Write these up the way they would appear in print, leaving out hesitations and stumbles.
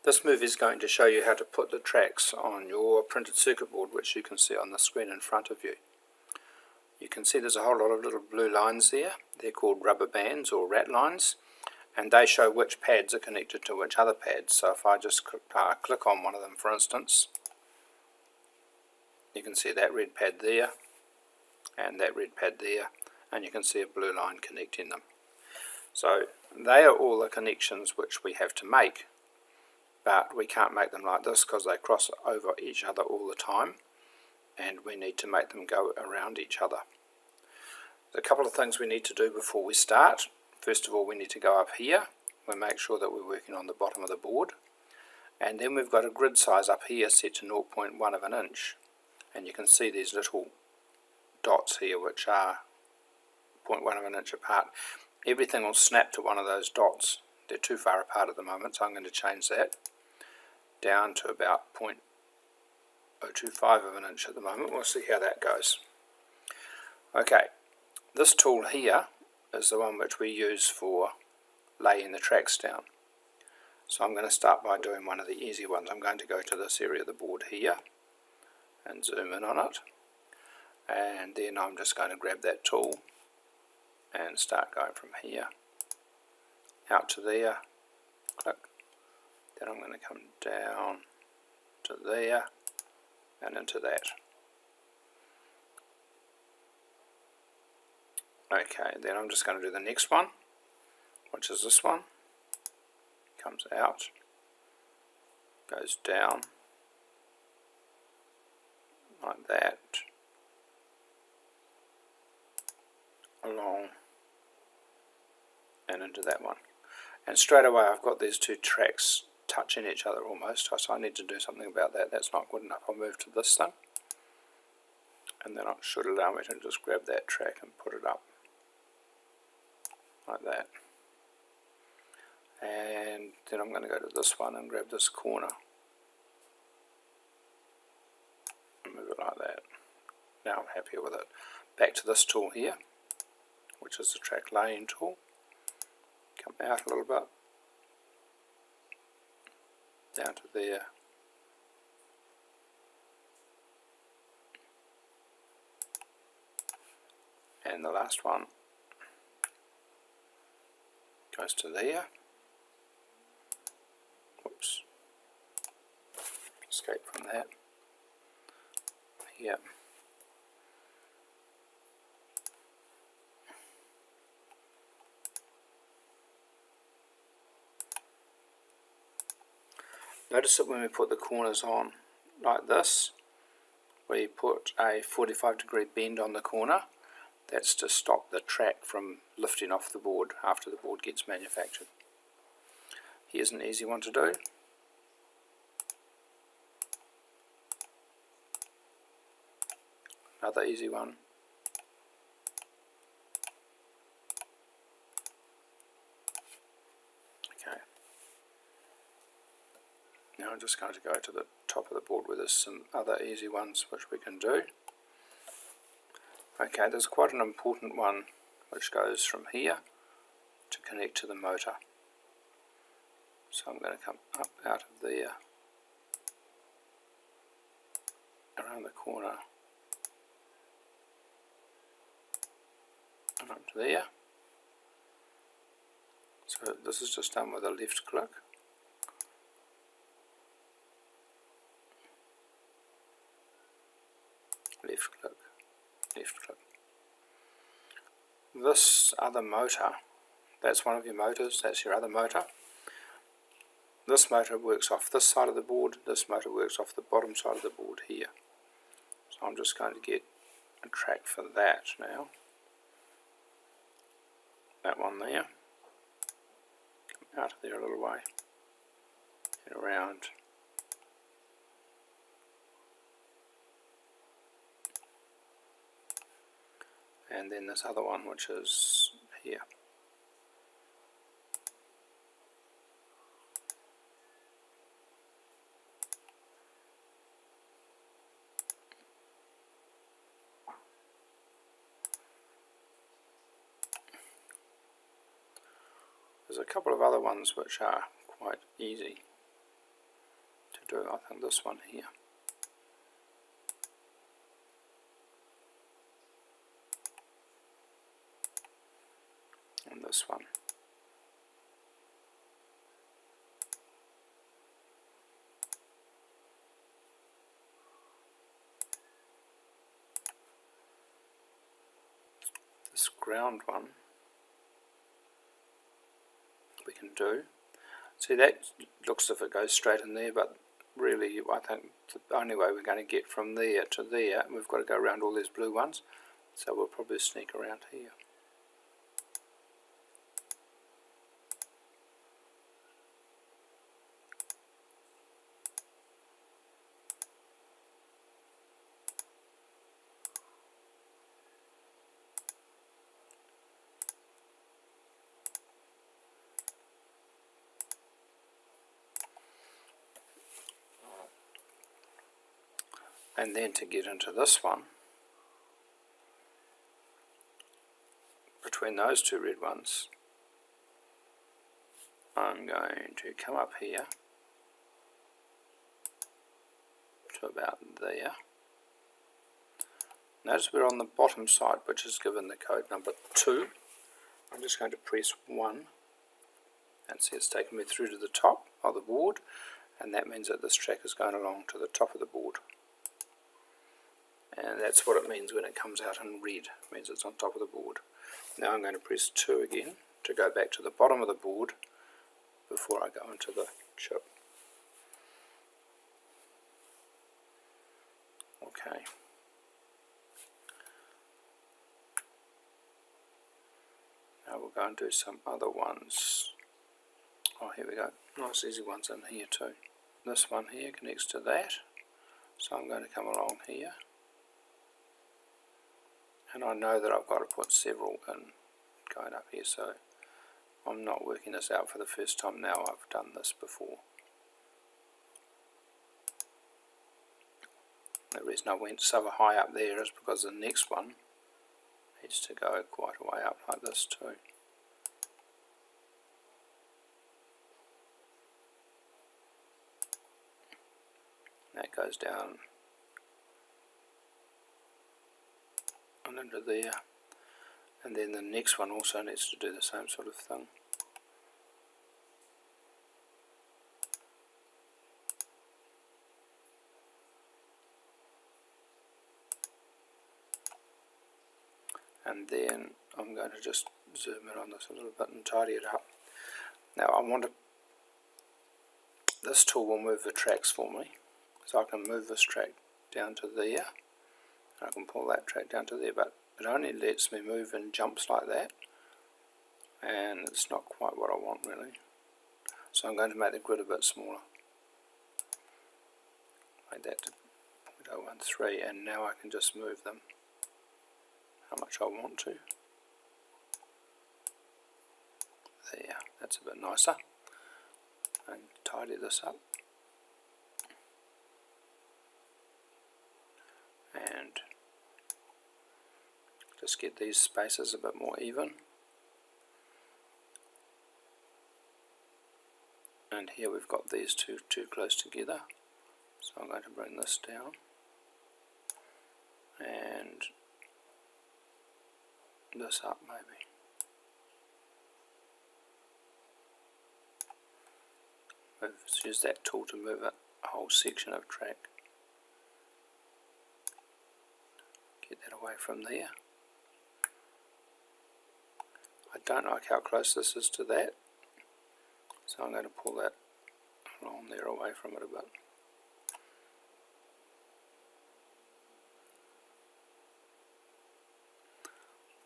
This movie is going to show you how to put the tracks on your printed circuit board, which you can see on the screen in front of you. You can see there's a whole lot of little blue lines there. They're called rubber bands or rat lines, and they show which pads are connected to which other pads. So if I just click on one of them, for instance, you can see that red pad there and that red pad there, and you can see a blue line connecting them. So they are all the connections which we have to make, but we can't make them like this because they cross over each other all the time, and we need to make them go around each other. There's a couple of things we need to do before we start. First of all, we need to go up here and make sure that we're working on the bottom of the board, and then we've got a grid size up here set to 0.1 of an inch, and you can see these little dots here which are 0.1 of an inch apart. Everything will snap to one of those dots. They're too far apart at the moment, so I'm going to change that down to about 0.025 of an inch at the moment. We'll see how that goes. Okay, this tool here is the one which we use for laying the tracks down. So I'm going to start by doing one of the easy ones. I'm going to go to this area of the board here and zoom in on it, and then I'm just going to grab that tool and start going from here out to there, click. Then I'm going to come down to there and into that. Okay, then I'm just going to do the next one, which is this one. Comes out, goes down like that, along and into that one. And straight away I've got these two tracks touching each other almost, so I need to do something about that. That's not good enough. I'll move to this thing, and then it should allow me to just grab that track and put it up like that. And then I'm going to go to this one and grab this corner and move it like that. Now I'm happier with it. Back to this tool here, which is the track laying tool. Come out a little bit, down to there, and the last one goes to there. Whoops, escape from that, here. Notice that when we put the corners on like this, we put a 45-degree bend on the corner. That's to stop the track from lifting off the board after the board gets manufactured. Here's an easy one to do. Another easy one. Okay. Now I'm just going to go to the top of the board where there's some other easy ones which we can do. Okay, there's quite an important one which goes from here to connect to the motor. So I'm going to come up out of there, around the corner, and up to there. So this is just done with a left click. Left click, left click. This other motor, that's one of your motors, that's your other motor. This motor works off this side of the board, this motor works off the bottom side of the board here. So I'm just going to get a track for that now. That one there. Come out of there a little way, and around. And then this other one which is here. There's a couple of other ones which are quite easy. do, I think this one here. And this one. This ground one we can do. See, that looks as if it goes straight in there, but really I think the only way we're going to get from there to there, we've got to go around all these blue ones, so we'll probably sneak around here. And then to get into this one, between those two red ones, I'm going to come up here to about there. Notice we're on the bottom side, which is given the code number 2. I'm just going to press 1 and see it's taken me through to the top of the board, and that means that this track is going along to the top of the board. And that's what it means when it comes out in red. It means it's on top of the board. Now I'm going to press 2 again to go back to the bottom of the board before I go into the chip. Okay. Now we'll go and do some other ones. Oh, here we go. Nice easy ones in here too. This one here connects to that. So I'm going to come along here. And I know that I've got to put several in going up here, so I'm not working this out for the first time now. I've done this before. The reason I went so high up there is because the next one needs to go quite a way up like this too. That goes down and into there, and then the next one also needs to do the same sort of thing. And then I'm going to just zoom in on this a little bit and tidy it up. Now I want to, this tool will move the tracks for me, so I can move this track down to there. I can pull that track down to there, but it only lets me move in jumps like that, and it's not quite what I want really. So I'm going to make the grid a bit smaller. Make that to 0.013, and now I can just move them how much I want to. There, that's a bit nicer. And tidy this up. And just get these spaces a bit more even. And here we've got these two too close together, so I'm going to bring this down and this up maybe. Let's use that tool to move a whole section of track. Get that away from there. I don't like how close this is to that, so I'm going to pull that along there away from it a bit.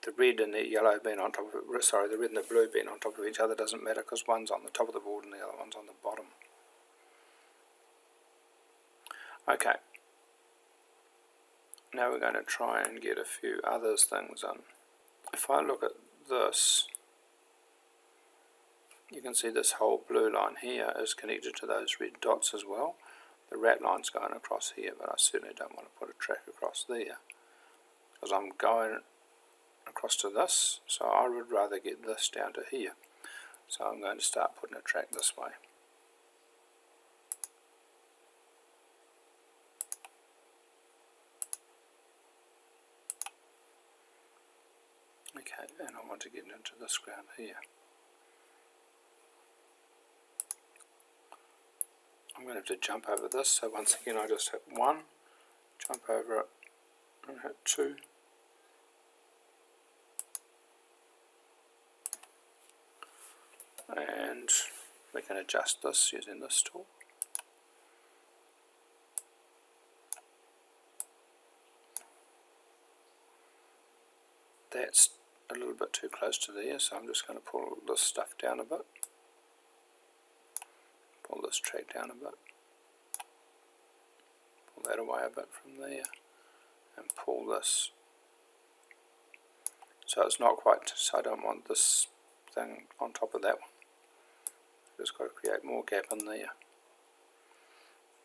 The red and the yellow being on top of it, sorry, the red and the blue being on top of each other doesn't matter because one's on the top of the board and the other one's on the bottom. Okay, now we're going to try and get a few other things in. If I look at this, you can see this whole blue line here is connected to those red dots as well. The rat line's going across here, but I certainly don't want to put a track across there because I'm going across to this, so I would rather get this down to here. So I'm going to start putting a track this way. trying to get into this ground here. I'm going to have to jump over this, so once again I just hit 1, jump over it, and hit 2. And we can adjust this using this tool. That's a little bit too close to there, so I'm just going to pull this stuff down a bit. Pull this track down a bit. Pull that away a bit from there. And pull this. So it's not quite, so I don't want this thing on top of that one. Just got to create more gap in there.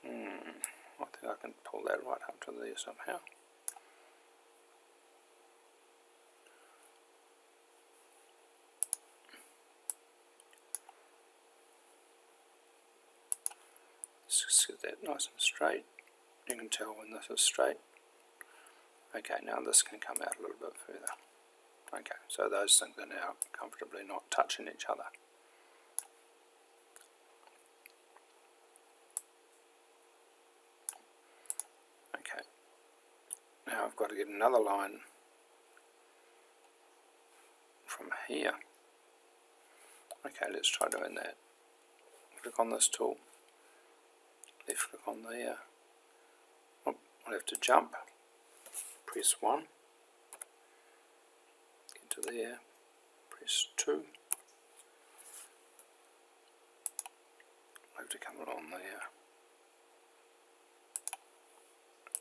I think I can pull that right up to there somehow. Let's get that nice and straight. You can tell when this is straight. Okay, now this can come out a little bit further. Okay, so those things are now comfortably not touching each other. Okay, now I've got to get another line from here. Okay, let's try doing that. Click on this tool, left click on there. Oh, I'll have to jump, press 1, get to there, press 2. I'll have to come along there,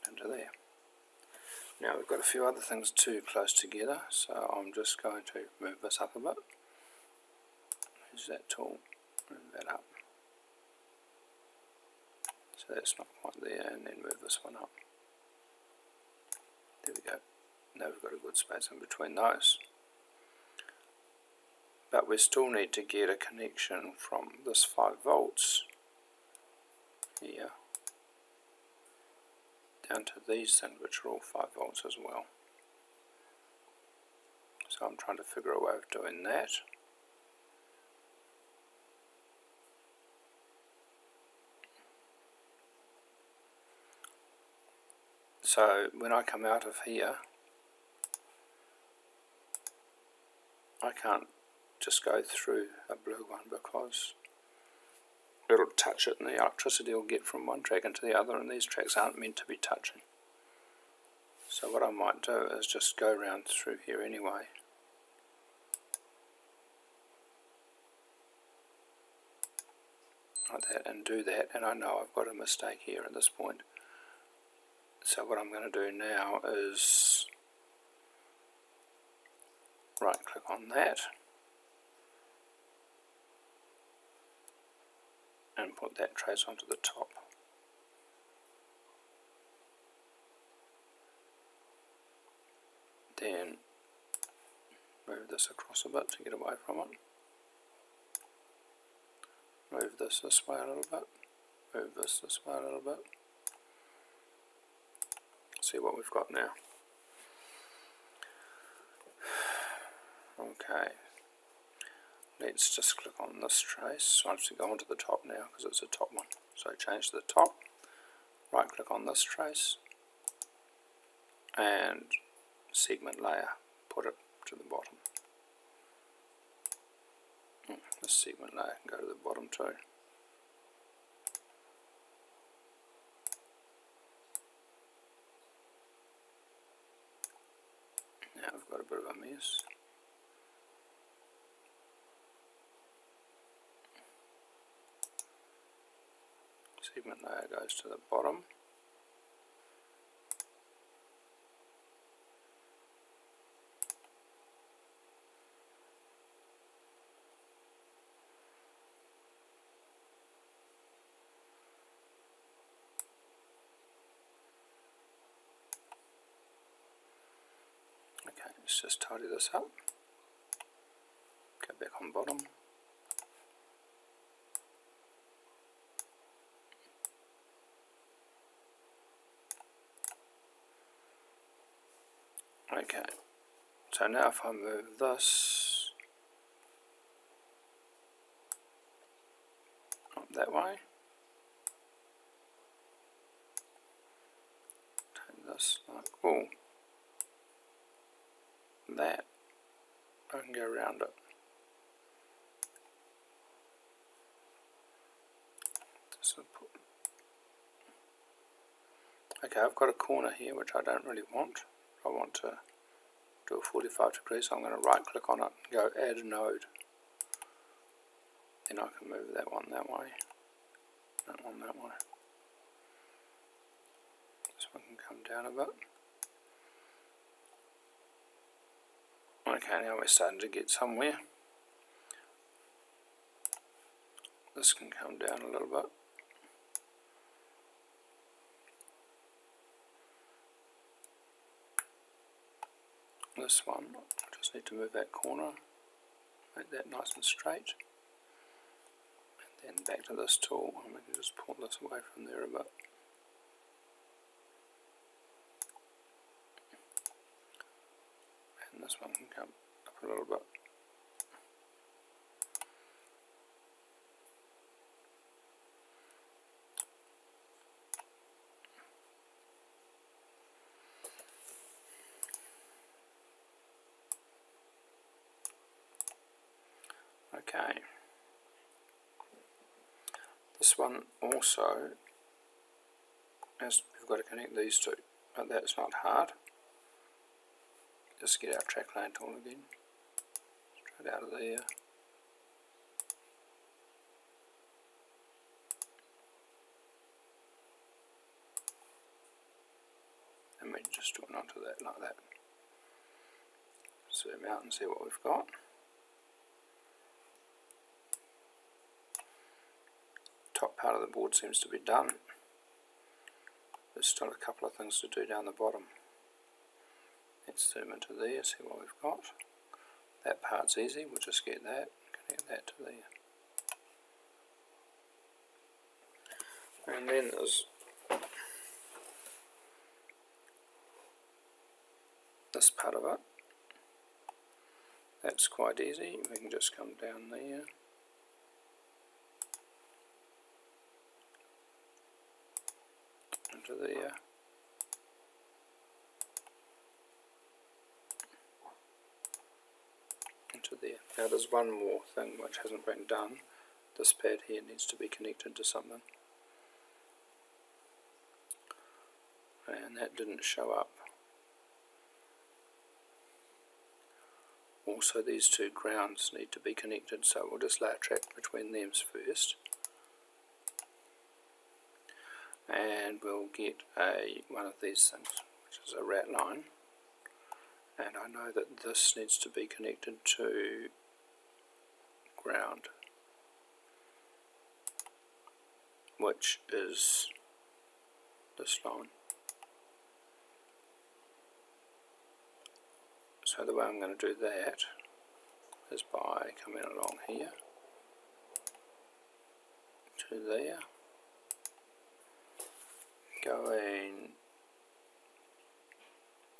into there. Now we've got a few other things too close together, so I'm just going to move this up a bit. Use that tool, move that up. So that's not quite there, and then move this one up. There we go. Now we've got a good space in between those. But we still need to get a connection from this 5 volts here down to these things, which are all 5 volts as well. So I'm trying to figure a way of doing that. So when I come out of here, I can't just go through a blue one because it'll touch it and the electricity will get from one track into the other, and these tracks aren't meant to be touching. So what I might do is just go round through here anyway. Like that, and do that, and I know I've got a mistake here at this point. So what I'm going to do now is right click on that and put that trace onto the top. Then move this across a bit to get away from it. Move this way a little bit. Move this way a little bit. See what we've got now. Okay, let's just click on this trace. So I'm just going to go onto the top now because it's a top one. So change to the top, right click on this trace and segment layer, put it to the bottom. This segment layer can go to the bottom too. Now we've got a bit of a mess. Segment layer goes to the bottom. Okay, let's just tidy this up. Go back on bottom. Okay, So now if I move this up that way, take this like that, I can go around it. Okay, I've got a corner here which I don't really want. I want to do a 45 degrees, so I'm going to right click on it and go add node. Then I can move that one that way, that one that way. This one can come down a bit. Okay, now we're starting to get somewhere. This can come down a little bit. This one, I just need to move that corner, make that nice and straight. And then back to this tool, and we can just pull this away from there a bit. And this one can come up a little bit. Okay. This one also has, we've got to connect these two, but that's not hard. Just get our trackline tool again, straight out of there. And we just join onto that like that. Zoom out and see what we've got. Top part of the board seems to be done. There's still a couple of things to do down the bottom. Let's zoom into there, see what we've got. That part's easy, we'll just get that, connect that to there. And then there's this part of it. That's quite easy, we can just come down there. Into there. Into there. Now there's one more thing which hasn't been done. This pad here needs to be connected to something. And that didn't show up. Also these two grounds need to be connected, so we'll just lay a track between them first. And we'll get one of these things, which is a rat line. And I know that this needs to be connected to ground, which is this line. So the way I'm going to do that is by coming along here to there, going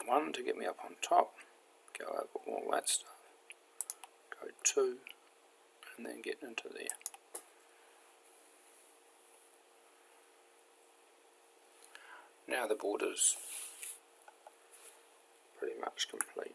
1 to get me up on top, go over all that stuff, go 2 and then get into there. Now the board is pretty much complete.